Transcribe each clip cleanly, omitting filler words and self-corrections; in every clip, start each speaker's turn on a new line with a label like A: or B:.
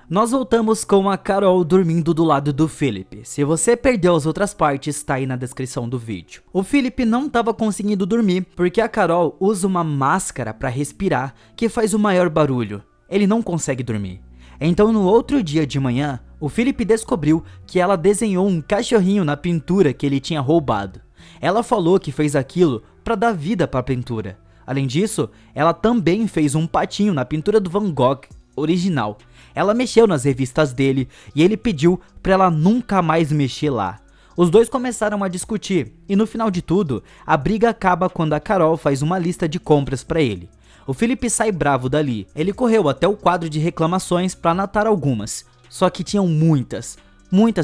A: Nós voltamos com a Carol dormindo do lado do Philip. Se você perdeu as outras partes, tá aí na descrição do vídeo. O Philip não tava conseguindo dormir porque a Carol usa uma máscara pra respirar que faz o maior barulho. Ele não consegue dormir. Então no outro dia de manhã, o Philip descobriu que ela desenhou um cachorrinho na pintura que ele tinha roubado. Ela falou que fez aquilo pra dar vida pra pintura. Além disso, ela também fez um patinho na pintura do Van Gogh original. Ela mexeu nas revistas dele e ele pediu pra ela nunca mais mexer lá. Os dois começaram a discutir e no final de tudo, a briga acaba quando a Carol faz uma lista de compras pra ele. O Philip sai bravo dali. Ele correu até o quadro de reclamações pra anotar algumas, só que tinham muitas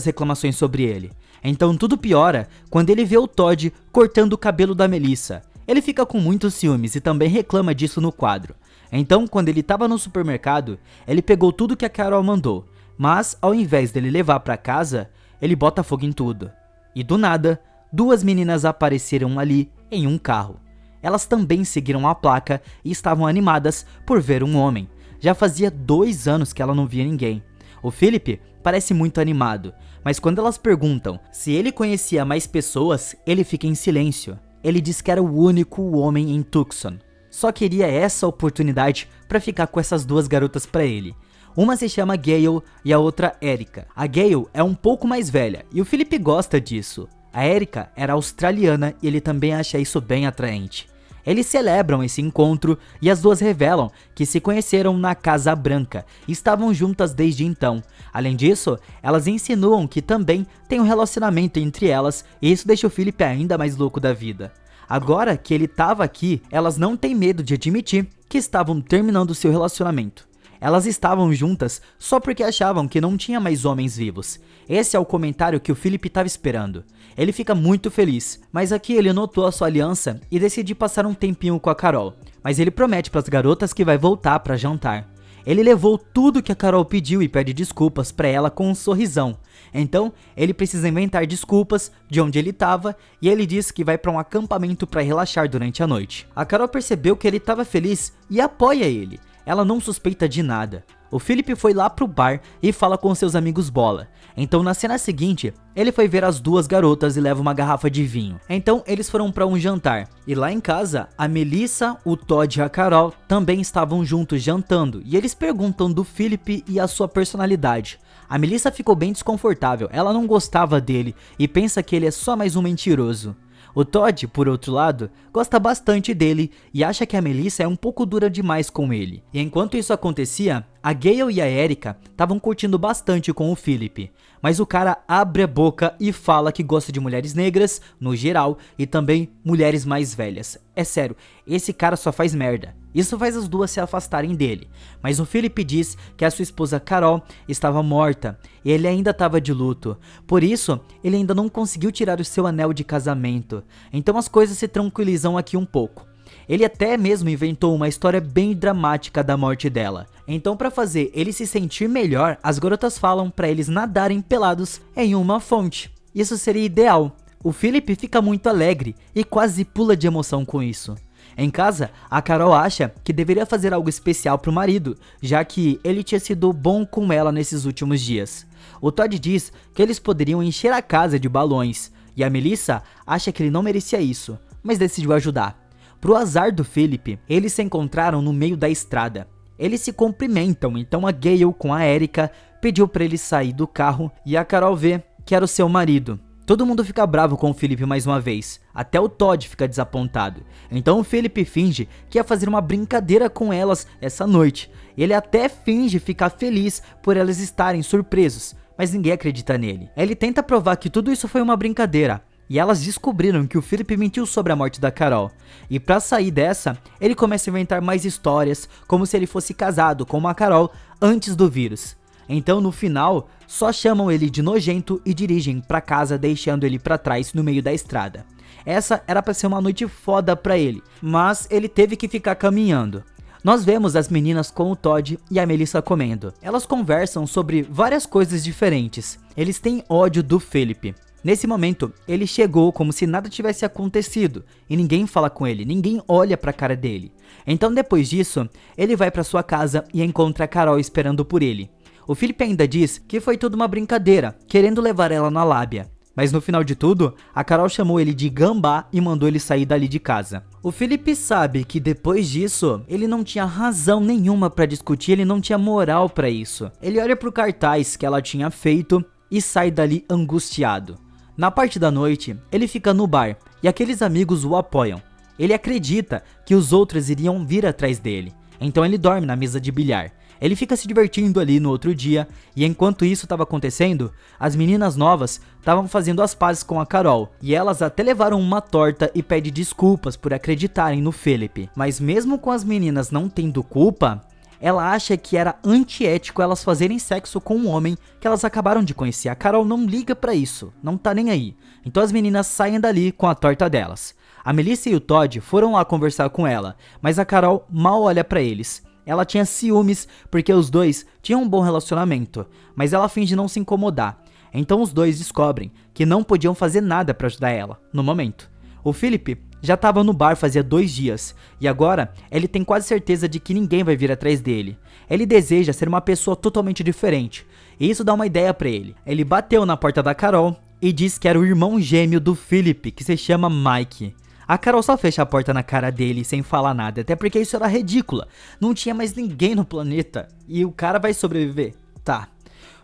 A: reclamações sobre ele. Então tudo piora quando ele vê o Todd cortando o cabelo da Melissa. Ele fica com muitos ciúmes e também reclama disso no quadro. Então, quando ele estava no supermercado, ele pegou tudo que a Carol mandou, mas ao invés dele levar para casa, ele bota fogo em tudo. E do nada, duas meninas apareceram ali em um carro. Elas também seguiram a placa e estavam animadas por ver um homem. Já fazia 2 anos que ela não via ninguém. O Philip parece muito animado, mas quando elas perguntam se ele conhecia mais pessoas, ele fica em silêncio. Ele diz que era o único homem em Tucson. Só queria essa oportunidade para ficar com essas duas garotas para ele. Uma se chama Gale e a outra Erica. A Gale é um pouco mais velha e o Philip gosta disso. A Erica era australiana e ele também acha isso bem atraente. Eles celebram esse encontro e as duas revelam que se conheceram na Casa Branca e estavam juntas desde então. Além disso, elas insinuam que também tem um relacionamento entre elas e isso deixa o Philip ainda mais louco da vida. Agora que ele estava aqui, elas não têm medo de admitir que estavam terminando seu relacionamento. Elas estavam juntas só porque achavam que não tinha mais homens vivos. Esse é o comentário que o Philip estava esperando. Ele fica muito feliz, mas aqui ele notou a sua aliança e decide passar um tempinho com a Carol. Mas ele promete para as garotas que vai voltar para jantar. Ele levou tudo que a Carol pediu e pede desculpas para ela com um sorrisão. Então, ele precisa inventar desculpas de onde ele estava e ele diz que vai para um acampamento para relaxar durante a noite. A Carol percebeu que ele estava feliz e apoia ele. Ela não suspeita de nada. O Philip foi lá pro bar e fala com seus amigos bola. Então na cena seguinte, ele foi ver as duas garotas e leva uma garrafa de vinho. Então eles foram para um jantar. E lá em casa, a Melissa, o Todd e a Carol também estavam juntos jantando. E eles perguntam do Philip e a sua personalidade. A Melissa ficou bem desconfortável, ela não gostava dele e pensa que ele é só mais um mentiroso. O Todd, por outro lado, gosta bastante dele e acha que a Melissa é um pouco dura demais com ele. E enquanto isso acontecia, a Gale e a Erica estavam curtindo bastante com o Philip. Mas o cara abre a boca e fala que gosta de mulheres negras, no geral, e também mulheres mais velhas. É sério, esse cara só faz merda. Isso faz as duas se afastarem dele. Mas o Philip diz que a sua esposa Carol estava morta e ele ainda estava de luto. Por isso, ele ainda não conseguiu tirar o seu anel de casamento. Então as coisas se tranquilizam aqui um pouco. Ele até mesmo inventou uma história bem dramática da morte dela. Então, para fazer ele se sentir melhor, as garotas falam para eles nadarem pelados em uma fonte. Isso seria ideal. O Philip fica muito alegre e quase pula de emoção com isso. Em casa, a Carol acha que deveria fazer algo especial pro marido, já que ele tinha sido bom com ela nesses últimos dias. O Todd diz que eles poderiam encher a casa de balões, e a Melissa acha que ele não merecia isso, mas decidiu ajudar. Pro azar do Philip, eles se encontraram no meio da estrada. Eles se cumprimentam, então a Gale com a Erica pediu pra ele sair do carro e a Carol vê que era o seu marido. Todo mundo fica bravo com o Philip mais uma vez, até o Todd fica desapontado. Então o Philip finge que ia fazer uma brincadeira com elas essa noite. Ele até finge ficar feliz por elas estarem surpresos, mas ninguém acredita nele. Ele tenta provar que tudo isso foi uma brincadeira, e elas descobriram que o Philip mentiu sobre a morte da Carol. E pra sair dessa, ele começa a inventar mais histórias, como se ele fosse casado com uma Carol antes do vírus. Então no final, só chamam ele de nojento e dirigem pra casa deixando ele pra trás no meio da estrada. Essa era pra ser uma noite foda pra ele, mas ele teve que ficar caminhando. Nós vemos as meninas com o Todd e a Melissa comendo. Elas conversam sobre várias coisas diferentes. Eles têm ódio do Philip. Nesse momento, ele chegou como se nada tivesse acontecido e ninguém fala com ele, ninguém olha pra cara dele. Então depois disso, ele vai pra sua casa e encontra a Carol esperando por ele. O Felipe ainda diz que foi tudo uma brincadeira, querendo levar ela na lábia. Mas no final de tudo, a Carol chamou ele de gambá e mandou ele sair dali de casa. O Felipe sabe que depois disso, ele não tinha razão nenhuma pra discutir, ele não tinha moral pra isso. Ele olha pro cartaz que ela tinha feito e sai dali angustiado. Na parte da noite, ele fica no bar e aqueles amigos o apoiam. Ele acredita que os outros iriam vir atrás dele, então ele dorme na mesa de bilhar. Ele fica se divertindo ali no outro dia, e enquanto isso estava acontecendo, as meninas novas estavam fazendo as pazes com a Carol, e elas até levaram uma torta e pedem desculpas por acreditarem no Felipe. Mas mesmo com as meninas não tendo culpa, ela acha que era antiético elas fazerem sexo com um homem que elas acabaram de conhecer. A Carol não liga pra isso, não tá nem aí. Então as meninas saem dali com a torta delas. A Melissa e o Todd foram lá conversar com ela, mas a Carol mal olha pra eles. Ela tinha ciúmes porque os dois tinham um bom relacionamento, mas ela finge não se incomodar. Então os dois descobrem que não podiam fazer nada pra ajudar ela, no momento. O Felipe já estava no bar fazia 2 dias, e agora ele tem quase certeza de que ninguém vai vir atrás dele. Ele deseja ser uma pessoa totalmente diferente, e isso dá uma ideia pra ele. Ele bateu na porta da Carol e disse que era o irmão gêmeo do Felipe, que se chama Mike. A Carol só fecha a porta na cara dele sem falar nada, até porque isso era ridícula. Não tinha mais ninguém no planeta e o cara vai sobreviver. Tá.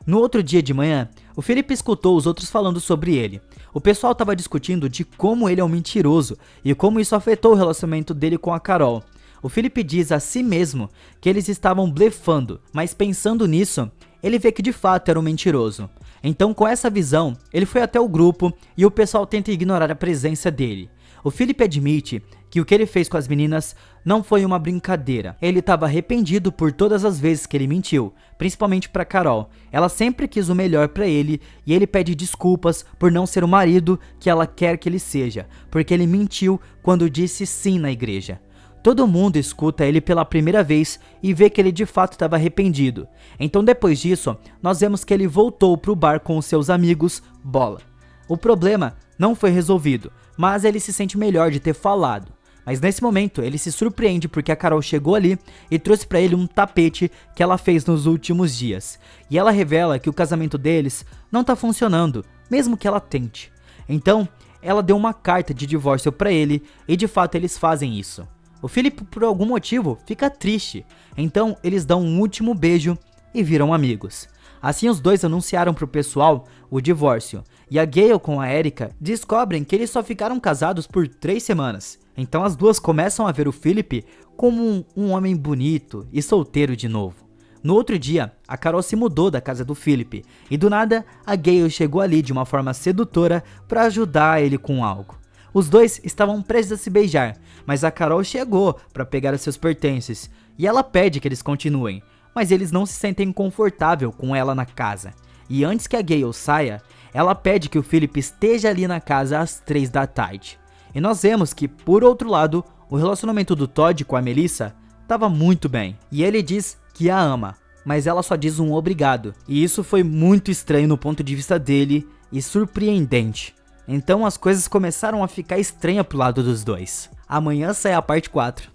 A: No outro dia de manhã, o Felipe escutou os outros falando sobre ele. O pessoal tava discutindo de como ele é um mentiroso e como isso afetou o relacionamento dele com a Carol. O Felipe diz a si mesmo que eles estavam blefando, mas pensando nisso, ele vê que de fato era um mentiroso. Então, com essa visão, ele foi até o grupo e o pessoal tenta ignorar a presença dele. O Felipe admite que o que ele fez com as meninas não foi uma brincadeira. Ele estava arrependido por todas as vezes que ele mentiu, principalmente para Carol. Ela sempre quis o melhor para ele e ele pede desculpas por não ser o marido que ela quer que ele seja, porque ele mentiu quando disse sim na igreja. Todo mundo escuta ele pela primeira vez e vê que ele de fato estava arrependido. Então depois disso, nós vemos que ele voltou pro bar com os seus amigos Bola. O problema não foi resolvido, mas ele se sente melhor de ter falado. Mas nesse momento ele se surpreende porque a Carol chegou ali e trouxe pra ele um tapete que ela fez nos últimos dias. E ela revela que o casamento deles não tá funcionando, mesmo que ela tente. Então ela deu uma carta de divórcio pra ele e de fato eles fazem isso. O Felipe por algum motivo fica triste, então eles dão um último beijo e viram amigos. Assim os dois anunciaram pro pessoal o divórcio, e a Gayle com a Erica descobrem que eles só ficaram casados por 3 semanas. Então as duas começam a ver o Felipe como um homem bonito e solteiro de novo. No outro dia, a Carol se mudou da casa do Felipe, e do nada a Gayle chegou ali de uma forma sedutora para ajudar ele com algo. Os dois estavam prestes a se beijar, mas a Carol chegou para pegar os seus pertences, e ela pede que eles continuem. Mas eles não se sentem confortável com ela na casa. E antes que a Gayle saia, ela pede que o Felipe esteja ali na casa às 3 da tarde. E nós vemos que, por outro lado, o relacionamento do Todd com a Melissa estava muito bem. E ele diz que a ama, mas ela só diz um obrigado. E isso foi muito estranho no ponto de vista dele e surpreendente. Então as coisas começaram a ficar estranhas pro lado dos dois. Amanhã sai a parte 4.